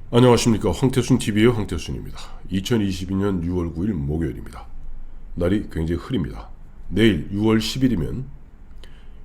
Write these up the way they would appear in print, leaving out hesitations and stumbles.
안녕하십니까. 황태순TV의 황태순입니다. 2022년 6월 9일 목요일입니다. 날이 굉장히 흐립니다. 내일 6월 10일이면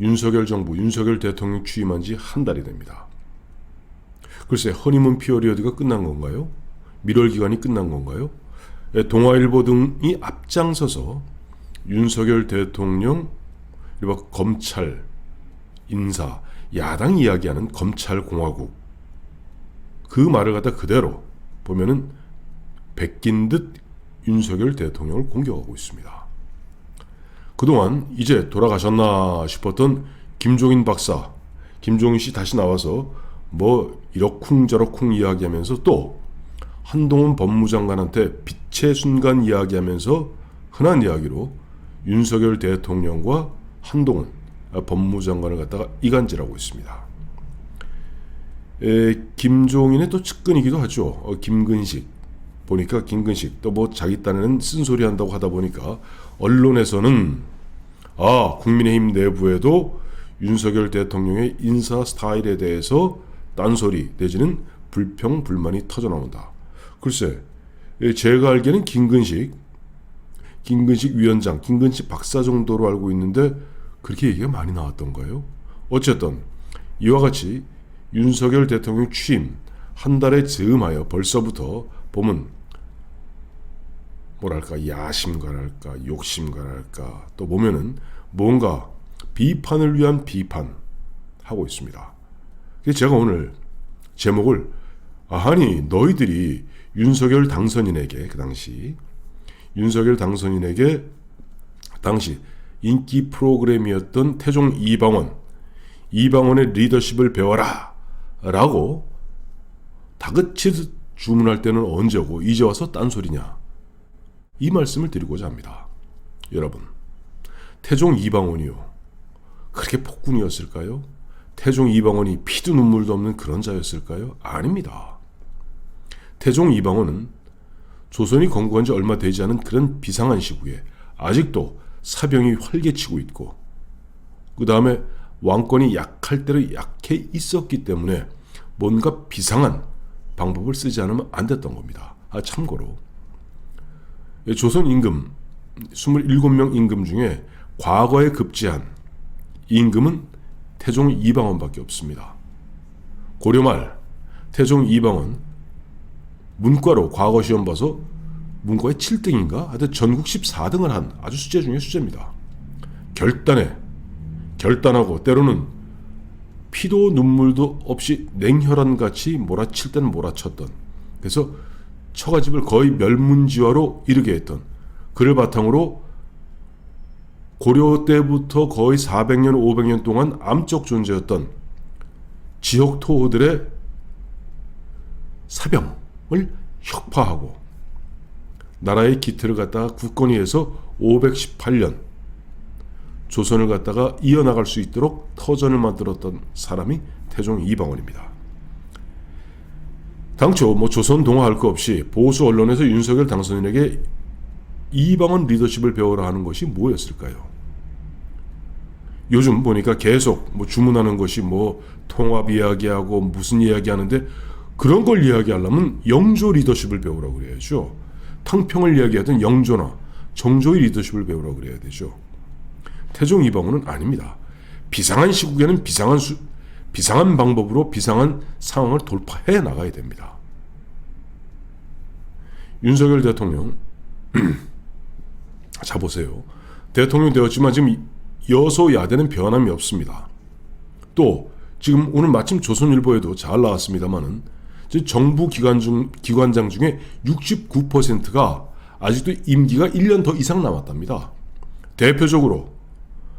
윤석열 정부, 윤석열 대통령 취임한 지 한 달이 됩니다. 글쎄, 허니문 피어리어드가 끝난 건가요? 밀월 기간이 끝난 건가요? 동아일보 등이 앞장서서 윤석열 대통령, 그리고 검찰, 인사, 야당 이야기하는 검찰공화국, 그 말을 갖다 그대로 보면은 베낀 듯 윤석열 대통령을 공격하고 있습니다. 그동안 이제 돌아가셨나 싶었던 김종인 박사, 김종인 씨 다시 나와서 뭐 이러쿵저러쿵 이야기하면서 또 한동훈 법무장관한테 빛의 순간 이야기하면서 흔한 이야기로 윤석열 대통령과 한동훈 법무장관을 갖다가 이간질하고 있습니다. 김종인의 또 측근이기도 하죠. 김근식 보니까 김근식 또 뭐 자기 딴에는 쓴소리 한다고 하다 보니까 언론에서는 국민의힘 내부에도 윤석열 대통령의 인사 스타일에 대해서 딴소리 내지는 불평 불만이 터져 나온다. 글쎄, 제가 알기에는 김근식 위원장, 김근식 박사 정도로 알고 있는데 그렇게 얘기가 많이 나왔던가요? 어쨌든 이와 같이 윤석열 대통령 취임 한 달에 즈음하여 벌써부터 보면 뭐랄까 야심가랄까 욕심가랄까 또 보면은 뭔가 비판을 위한 비판 하고 있습니다. 그래서 제가 오늘 제목을 아니 너희들이 윤석열 당선인에게 윤석열 당선인에게 당시 인기 프로그램이었던 태종 이방원의 리더십을 배워라 라고 다그치듯 주문할 때는 언제고 이제 와서 딴소리냐, 이 말씀을 드리고자 합니다. 여러분, 태종 이방원이요 그렇게 폭군이었을까요? 태종 이방원이 피도 눈물도 없는 그런 자였을까요? 아닙니다. 태종 이방원은 조선이 건국한 지 얼마 되지 않은 그런 비상한 시국에 아직도 사병이 활개치고 있고, 그 다음에 왕권이 약할 대로 약해 있었기 때문에 뭔가 비상한 방법을 쓰지 않으면 안 됐던 겁니다. 참고로 조선 임금 27명 임금 중에 과거에 급제한 임금은 태종 이방원밖에 없습니다. 고려 말 태종 이방원 문과로 과거 시험 봐서 문과에 7등인가? 하여튼 전국 14등을 한 아주 수재 중에 수재입니다. 결단하고 때로는 피도 눈물도 없이 냉혈한같이 몰아칠 땐 몰아쳤던, 그래서 처가집을 거의 멸문지화로 이르게 했던, 그를 바탕으로 고려 때부터 거의 400년 500년 동안 암적 존재였던 지역 토호들의 사병을 혁파하고 나라의 기틀을 갖다가 굳건히 해서 518년 조선을 갖다가 이어나갈 수 있도록 터전을 만들었던 사람이 태종 이방원입니다. 당초 조선 동화할 거 없이 보수 언론에서 윤석열 당선인에게 이방원 리더십을 배워라 하는 것이 뭐였을까요? 요즘 보니까 계속 주문하는 것이 통합 이야기하고 무슨 이야기 하는데, 그런 걸 이야기하려면 영조 리더십을 배우라고 그래야죠. 탕평을 이야기하던 영조나 정조의 리더십을 배우라고 그래야 되죠. 태종 이방원은 아닙니다. 비상한 시국에는 비상한 방법으로 비상한 상황을 돌파해 나가야 됩니다. 윤석열 대통령 자 보세요. 대통령 되었지만 지금 여소야대는 변함이 없습니다. 또 지금 오늘 마침 조선일보에도 잘 나왔습니다만은 정부 기관장 중에 69%가 아직도 임기가 1년 더 이상 남았답니다. 대표적으로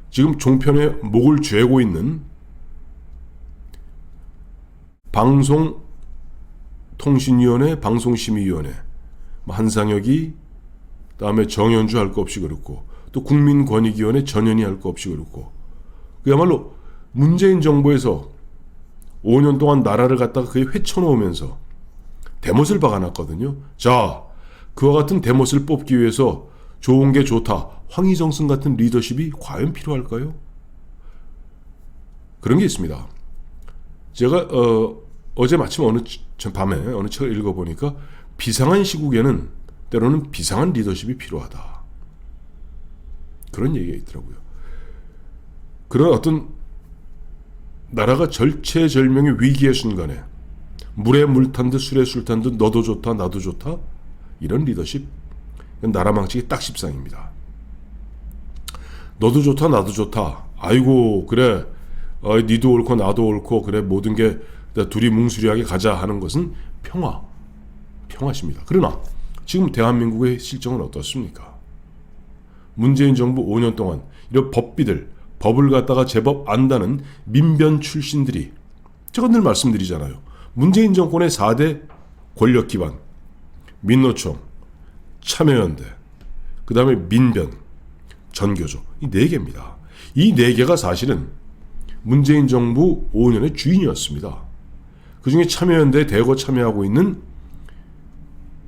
지금 종편에 목을 죄고 있는 방송통신위원회, 방송심의위원회, 한상혁이, 다음에 정현주 할 거 없이 그렇고, 또 국민권익위원회 전현희 할 거 없이 그렇고, 그야말로 문재인 정부에서 5년 동안 나라를 갖다가 그게 헤쳐놓으면서 대못을 박아놨거든요. 자, 그와 같은 대못을 뽑기 위해서 좋은 게 좋다, 황희정승 같은 리더십이 과연 필요할까요? 그런 게 있습니다. 제가 어제 마침 밤에 어느 책을 읽어보니까 비상한 시국에는 때로는 비상한 리더십이 필요하다. 그런 얘기가 있더라고요. 그런 어떤 나라가 절체절명의 위기의 순간에 물에 물 탄 듯 술에 술 탄 듯 너도 좋다 나도 좋다 이런 리더십 나라 망치기 딱 십상입니다. 너도 좋다 나도 좋다 아이고 그래 니도 옳고 나도 옳고 그래 모든 게 둘이 뭉수리하게 가자 하는 것은 평화십니다. 그러나 지금 대한민국의 실정은 어떻습니까? 문재인 정부 5년 동안 이런 법을 갖다가 제법 안다는 민변 출신들이 제가 늘 말씀드리잖아요. 문재인 정권의 4대 권력 기반 민노총, 참여연대, 그 다음에 민변, 전교조 이 4개입니다. 이 4개가 사실은 문재인 정부 5년의 주인이었습니다. 그 중에 참여연대에 대거 참여하고 있는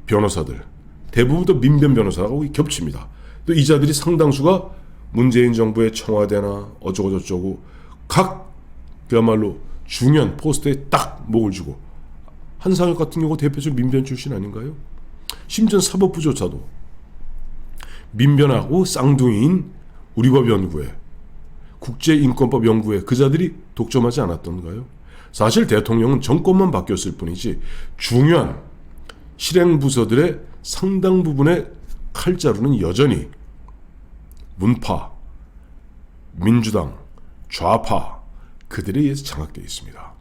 변호사들 대부분 또 민변 변호사하고 겹칩니다. 또 이자들이 상당수가 문재인 정부의 청와대나 어쩌고저쩌고 각 그야말로 중요한 포스트에 딱 목을 쥐고 한상혁 같은 경우 대표적 민변 출신 아닌가요? 심지어 사법부조차도 민변하고 쌍둥이인 우리법연구회, 국제인권법연구회 그 자들이 독점하지 않았던가요? 사실 대통령은 정권만 바뀌었을 뿐이지 중요한 실행부서들의 상당 부분의 칼자루는 여전히 문파, 민주당, 좌파 그들에 의해서 장악되어 있습니다.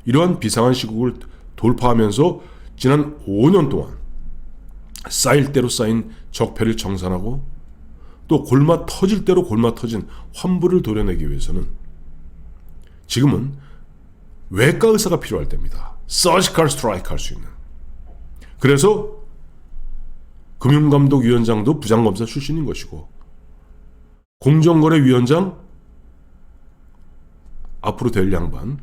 이러한 비상한 시국을 돌파하면서 지난 5년 동안 쌓일 대로 쌓인 적폐를 정산하고 또 골마 터질 대로 골마 터진 환부를 도려내기 위해서는 지금은 외과 의사가 필요할 때입니다. 서지컬 스트라이크 할 수 있는. 그래서 금융감독위원장도 부장검사 출신인 것이고 공정거래위원장 앞으로 될 양반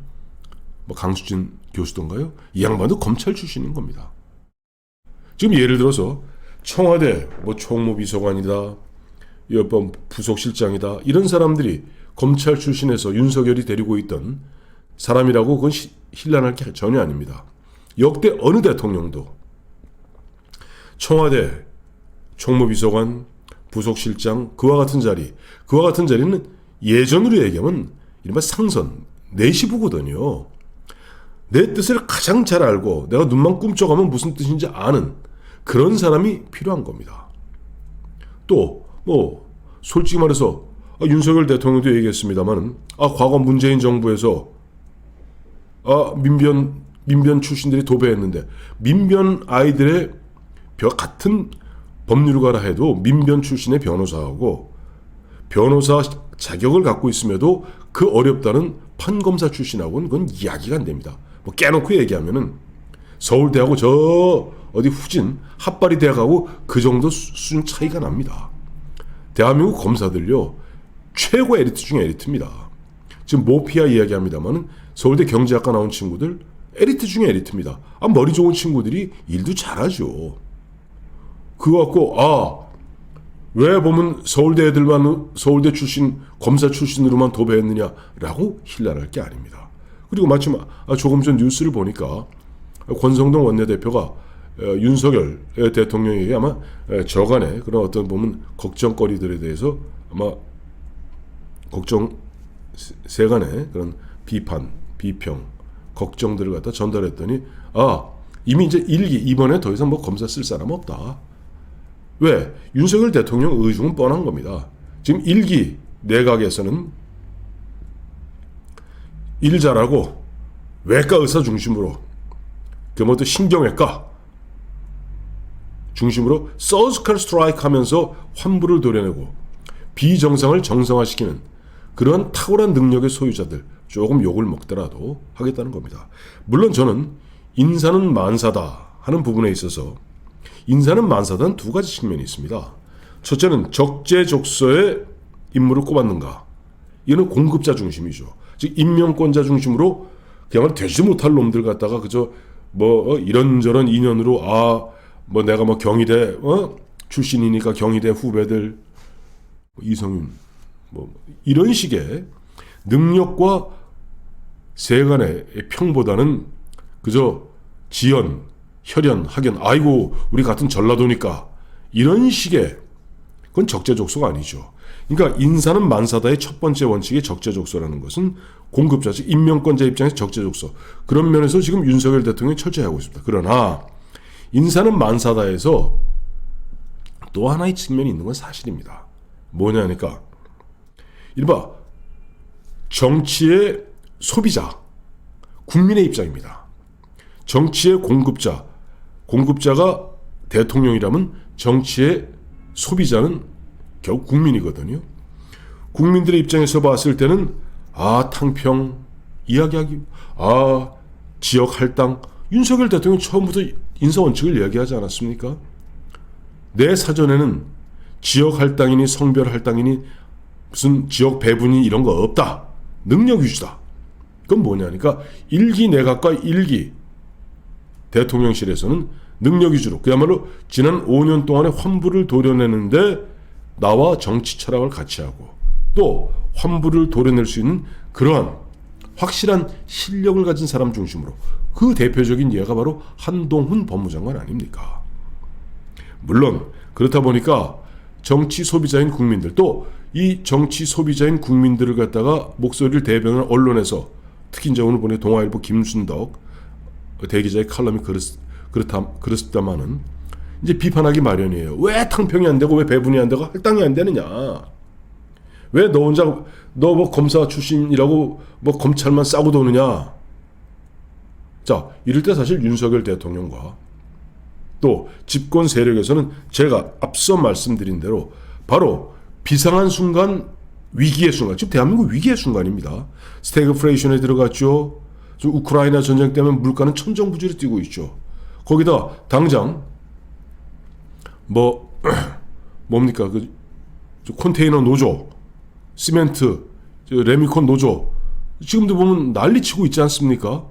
강수진 교수던가요? 이 양반도 검찰 출신인 겁니다. 지금 예를 들어서 청와대 총무비서관이다 부속실장이다 이런 사람들이 검찰 출신에서 윤석열이 데리고 있던 사람이라고 그건 힐난할 게 전혀 아닙니다. 역대 어느 대통령도 청와대 총무비서관 부속실장 그와 같은 자리는 예전으로 얘기하면 이른바 상선 내시부거든요. 내 뜻을 가장 잘 알고 내가 눈만 꿈쩍하면 무슨 뜻인지 아는 그런 사람이 필요한 겁니다. 또 솔직히 말해서 윤석열 대통령도 얘기했습니다만 과거 문재인 정부에서 민변 출신들이 도배했는데 민변 아이들의 같은 법률가라 해도 민변 출신의 변호사하고 변호사 자격을 갖고 있음에도 그 어렵다는 판검사 출신하고는 그건 이야기가 안 됩니다. 깨놓고 얘기하면은 서울대하고 저 어디 후진 핫바리 대학하고 그 정도 수준 차이가 납니다. 대한민국 검사들요 최고 에리트 중에 에리트입니다. 지금 모피아 이야기합니다만은 서울대 경제학과 나온 친구들 에리트 중에 에리트입니다. 머리 좋은 친구들이 일도 잘하죠. 그거 갖고 왜 보면 서울대 애들만 서울대 출신 검사 출신으로만 도배했느냐라고 힐난할 게 아닙니다. 그리고 마침 조금 전 뉴스를 보니까 권성동 원내대표가 윤석열 대통령에게 아마 저간의 그런 어떤 보면 걱정거리들에 대해서 아마 세간의 그런 비평, 걱정들을 갖다 전달했더니 이미 이제 이번에 더 이상 검사 쓸 사람 없다. 왜? 윤석열 대통령 의중은 뻔한 겁니다. 지금 내각에서는 일 잘하고 외과 의사 중심으로 또 신경외과 중심으로 서지컬 스트라이크 하면서 환부를 도려내고 비정상을 정상화시키는 그런 탁월한 능력의 소유자들 조금 욕을 먹더라도 하겠다는 겁니다. 물론 저는 인사는 만사다 하는 부분에 있어서 인사는 만사다는 두 가지 측면이 있습니다. 첫째는 적재적소에 인물을 꼽았는가. 이는 공급자 중심이죠. 즉 임명권자 중심으로 그야말로 되지 못할 놈들 갖다가 그저 이런저런 인연으로 내가 경희대 출신이니까 경희대 후배들 이성윤 이런 식의 능력과 세간의 평보다는 그저 지연, 혈연, 학연, 아이고 우리 같은 전라도니까 이런 식의 그건 적재적소가 아니죠. 그러니까 인사는 만사다의 첫 번째 원칙의 적재적소라는 것은 공급자, 즉 임명권자 입장에서 적재적소. 그런 면에서 지금 윤석열 대통령이 철저히 하고 있습니다. 그러나 인사는 만사다에서 또 하나의 측면이 있는 건 사실입니다. 뭐냐니까 이른바 정치의 소비자, 국민의 입장입니다. 정치의 공급자, 공급자가 대통령이라면 정치의 소비자는 결국 국민이거든요. 국민들의 입장에서 봤을 때는 탕평 이야기하기, 지역 할당, 윤석열 대통령 처음부터 인사원칙을 이야기하지 않았습니까? 내 사전에는 지역 할당이니 성별 할당이니 무슨 지역 배분이 이런 거 없다. 능력 위주다. 그건 뭐냐니까 1기 내각과 1기 대통령실에서는 능력 위주로 그야말로 지난 5년 동안의 환부를 도려내는데 나와 정치 철학을 같이 하고 또 환부를 도려낼 수 있는 그러한 확실한 실력을 가진 사람 중심으로 그 대표적인 예가 바로 한동훈 법무장관 아닙니까? 물론 그렇다 보니까 정치 소비자인 국민들 또 이 정치 소비자인 국민들을 갖다가 목소리를 대변하는 언론에서 특히 이제 오늘 보니 동아일보 김순덕 대기자의 칼럼이 그렇다마는 이제 비판하기 마련이에요. 왜 탕평이 안 되고 왜 배분이 안 되고 할당이 안 되느냐? 왜 너 혼자 너 뭐 검사 출신이라고 뭐 검찰만 싸고 도느냐? 자, 이럴 때 사실 윤석열 대통령과 또 집권 세력에서는 제가 앞서 말씀드린 대로 바로 비상한 순간, 위기의 순간, 지금 대한민국 위기의 순간입니다. 스태그플레이션에 들어갔죠. 지금 우크라이나 전쟁 때문에 물가는 천정부지로 뛰고 있죠. 거기다 당장 뭡니까 그 컨테이너 노조, 시멘트, 레미콘 노조 지금도 보면 난리치고 있지 않습니까?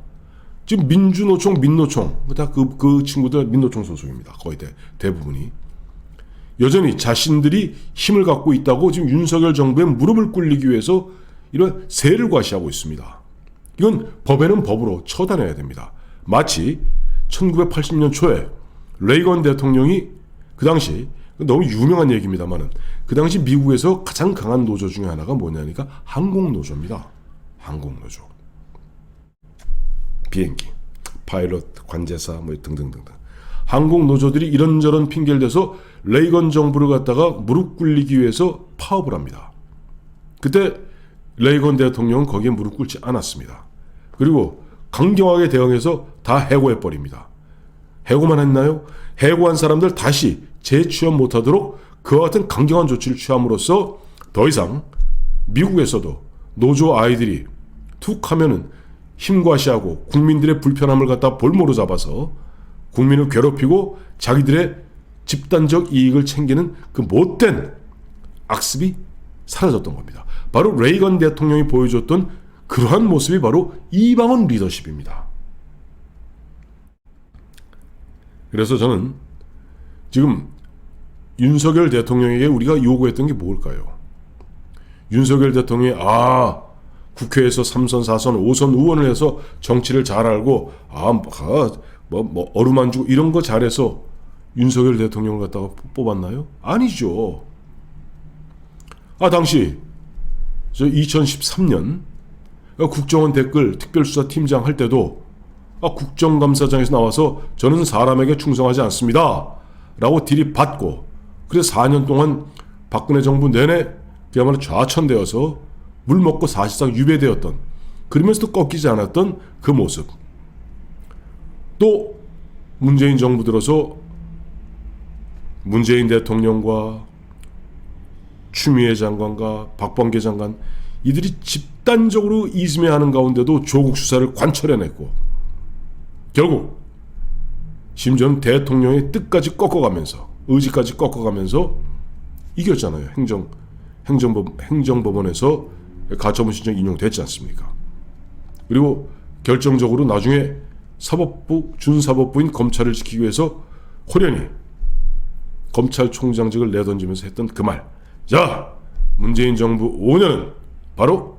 지금 민주노총, 민노총 다 그 친구들 민노총 소속입니다. 거의 대부분이 여전히 자신들이 힘을 갖고 있다고 지금 윤석열 정부의 무릎을 꿇리기 위해서 이런 세를 과시하고 있습니다. 이건 법에는 법으로 처단해야 됩니다. 마치 1980년 초에 레이건 대통령이 그 당시 너무 유명한 얘기입니다만은 그 당시 미국에서 가장 강한 노조 중에 하나가 뭐냐니까 항공노조입니다. 항공노조. 비행기, 파일럿, 관제사 뭐 등등등등. 항공노조들이 이런저런 핑계를 대서 레이건 정부를 갖다가 무릎 꿇리기 위해서 파업을 합니다. 그때 레이건 대통령은 거기에 무릎 꿇지 않았습니다. 그리고 강경하게 대응해서 다 해고해버립니다. 해고만 했나요? 해고한 사람들 다시 재취업 못하도록 그와 같은 강경한 조치를 취함으로써 더 이상 미국에서도 노조 아이들이 툭 하면은 힘과시하고 국민들의 불편함을 갖다 볼모로 잡아서 국민을 괴롭히고 자기들의 집단적 이익을 챙기는 그 못된 악습이 사라졌던 겁니다. 바로 레이건 대통령이 보여줬던 그러한 모습이 바로 이방원 리더십입니다. 그래서 저는 지금 윤석열 대통령에게 우리가 요구했던 게 뭘까요? 윤석열 대통령이 국회에서 3선, 4선, 5선 의원을 해서 정치를 잘 알고 어루만지고 이런 거 잘해서 윤석열 대통령을 갖다가 뽑았나요? 아니죠. 당시 2013년 국정원 댓글 특별수사팀장 할 때도 국정감사장에서 나와서 저는 사람에게 충성하지 않습니다 라고 들이받고 그래서 4년 동안 박근혜 정부 내내 그야말로 좌천되어서 물먹고 사실상 유배되었던 그러면서도 꺾이지 않았던 그 모습. 또 문재인 정부 들어서 문재인 대통령과 추미애 장관과 박범계 장관 이들이 집단적으로 이즘해하는 가운데도 조국 수사를 관철해냈고 결국 심지어는 대통령의 뜻까지 꺾어가면서 의지까지 꺾어가면서 이겼잖아요. 행정법원에서 가처분 신청 인용됐지 않습니까? 그리고 결정적으로 나중에 사법부, 준사법부인 검찰을 지키기 위해서 호련히 검찰총장직을 내던지면서 했던 그 말. 자, 문재인 정부 5년은 바로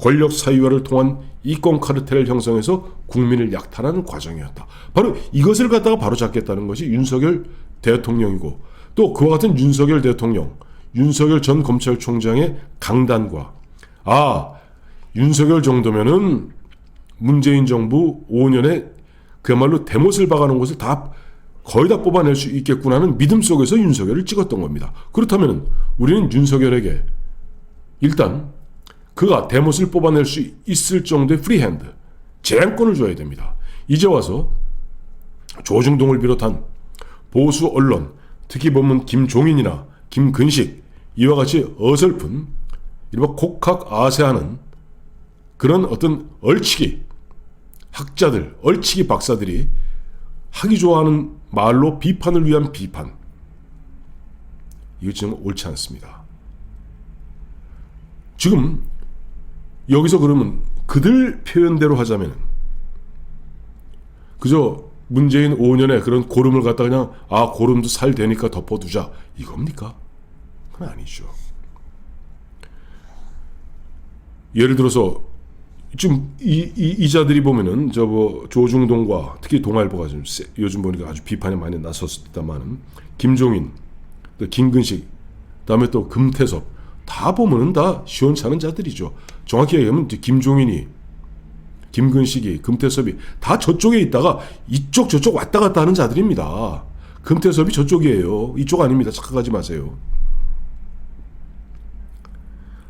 권력 사유화를 통한 이권 카르텔을 형성해서 국민을 약탈하는 과정이었다. 바로 이것을 갖다가 바로잡겠다는 것이 윤석열 대통령이고, 또 그와 같은 윤석열 대통령, 윤석열 전 검찰총장의 강단과, 윤석열 정도면은 문재인 정부 5년에 그야말로 대못을 박아놓은 것을 거의 다 뽑아낼 수 있겠구나 하는 믿음 속에서 윤석열을 찍었던 겁니다. 그렇다면 우리는 윤석열에게 일단 그가 대못을 뽑아낼 수 있을 정도의 프리핸드, 제한권을 줘야 됩니다. 이제 와서 조중동을 비롯한 보수 언론, 특히 보면 김종인이나 김근식, 이와 같이 어설픈 이른바 곡학아세하는 그런 어떤 얼치기 학자들, 얼치기 박사들이 하기 좋아하는 말로 비판을 위한 비판, 이거 지금 옳지 않습니다. 지금 여기서 그러면 그들 표현대로 하자면 그저 문재인 5년의 그런 고름을 갖다 그냥 고름도 살 되니까 덮어두자, 이겁니까? 그건 아니죠. 예를 들어서 지금 이 자들이 보면은 조중동과 특히 동아일보가 좀 요즘 보니까 아주 비판에 많이 나섰습니다만은 김종인, 또 김근식, 그다음에 또 금태섭, 다 보면은 다 시원찮은 자들이죠. 정확히 얘기하면 김종인이, 김근식이, 금태섭이 다 저쪽에 있다가 이쪽 저쪽 왔다 갔다 하는 자들입니다. 금태섭이 저쪽이에요. 이쪽 아닙니다. 착각하지 마세요.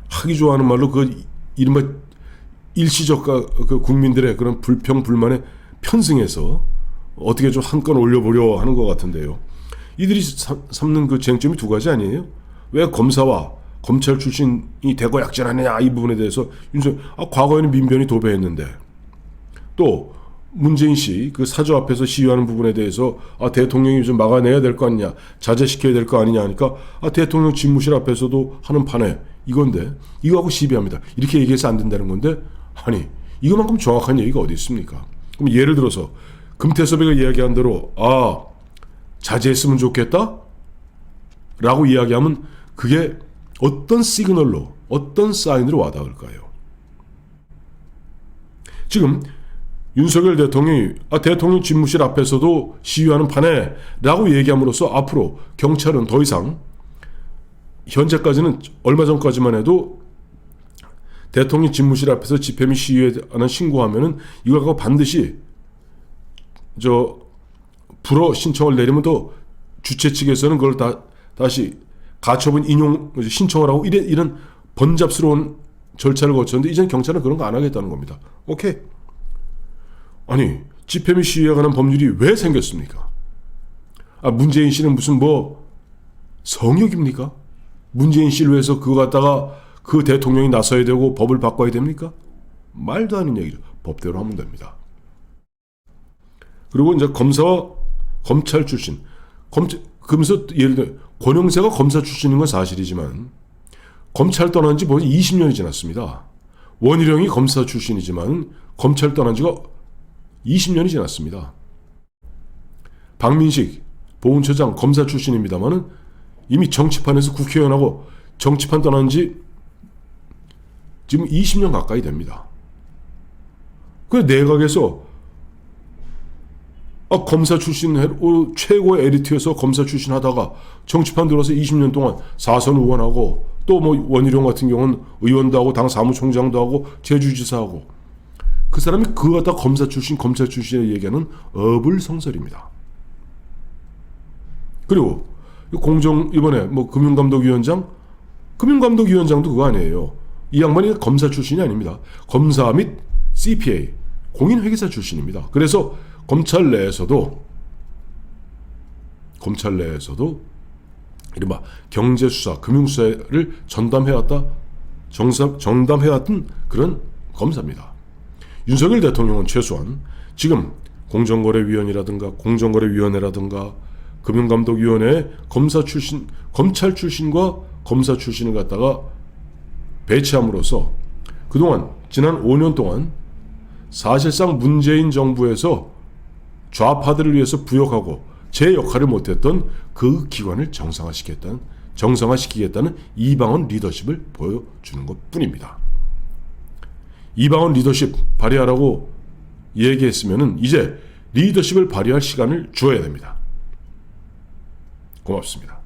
하기 좋아하는 말로 이른바 일시적 그 국민들의 그런 불평 불만에 편승해서 어떻게 좀 한 건 올려보려 하는 것 같은데요. 이들이 삼는 그 쟁점이 두 가지 아니에요? 왜 검사와 검찰 출신이 대거 약진하느냐, 이 부분에 대해서 과거에는 민변이 도배했는데, 또 문재인 씨 그 사저 앞에서 시위하는 부분에 대해서 대통령이 좀 막아내야 될 거 아니냐, 자제시켜야 될 거 아니냐 하니까 대통령 집무실 앞에서도 하는 판에 이건데 이거하고 시비합니다. 이렇게 얘기해서 안 된다는 건데, 아니 이거만큼 정확한 얘기가 어디 있습니까? 그럼 예를 들어서 금태섭이가 이야기한 대로 자제했으면 좋겠다 라고 이야기하면 그게 어떤 시그널로, 어떤 사인으로 와닿을까요? 지금 윤석열 대통령이 대통령 집무실 앞에서도 시위하는 판에 라고 얘기함으로써 앞으로 경찰은 더 이상, 현재까지는 얼마 전까지만 해도 대통령 집무실 앞에서 집회 및 시위에 관한 신고하면은 이걸 갖고 반드시 불허 신청을 내리면 또 주최 측에서는 그걸 다시 가처분 인용 신청을 하고 이런 번잡스러운 절차를 거쳤는데, 이제는 경찰은 그런 거 안 하겠다는 겁니다. 오케이. 아니 집회 및 시위에 관한 법률이 왜 생겼습니까? 문재인 씨는 무슨 성역입니까? 문재인 씨를 위해서 그거 갖다가 그 대통령이 나서야 되고 법을 바꿔야 됩니까? 말도 안 되는 얘기죠. 법대로 하면 됩니다. 그리고 이제 검사와 검찰 출신, 그러면서 예를 들어 권영세가 검사 출신인 건 사실이지만 검찰 떠난 지 벌써 20년이 지났습니다. 원희룡이 검사 출신이지만 검찰 떠난 지가 20년이 지났습니다. 박민식 보훈처장 검사 출신입니다만은 이미 정치판에서 국회의원하고 정치판 떠난 지 지금 20년 가까이 됩니다. 그 내각에서 검사 출신 최고의 에리트여서 검사 출신 하다가 정치판 들어서 20년 동안 사선 의원하고 또 원희룡 같은 경우는 의원도 하고 당 사무총장도 하고 제주지사하고, 그 사람이 그거 갖다 검사 출신, 검찰 출신에 얘기하는 어불성설입니다. 그리고 이번에 금융감독위원장도 그거 아니에요. 이 양반이 검사 출신이 아닙니다. 검사 및 CPA, 공인회계사 출신입니다. 그래서 검찰 내에서도 이른바 경제수사, 금융수사를 전담해왔던 그런 검사입니다. 윤석열 대통령은 최소한 지금 공정거래위원회라든가 금융감독위원회에 검찰 출신과 검사 출신을 갖다가 배치함으로써 그동안 지난 5년 동안 사실상 문재인 정부에서 좌파들을 위해서 부역하고 제 역할을 못했던 그 기관을 정상화시키겠다는 이방원 리더십을 보여주는 것뿐입니다. 이방원 리더십 발휘하라고 얘기했으면은 이제 리더십을 발휘할 시간을 주어야 됩니다. 고맙습니다.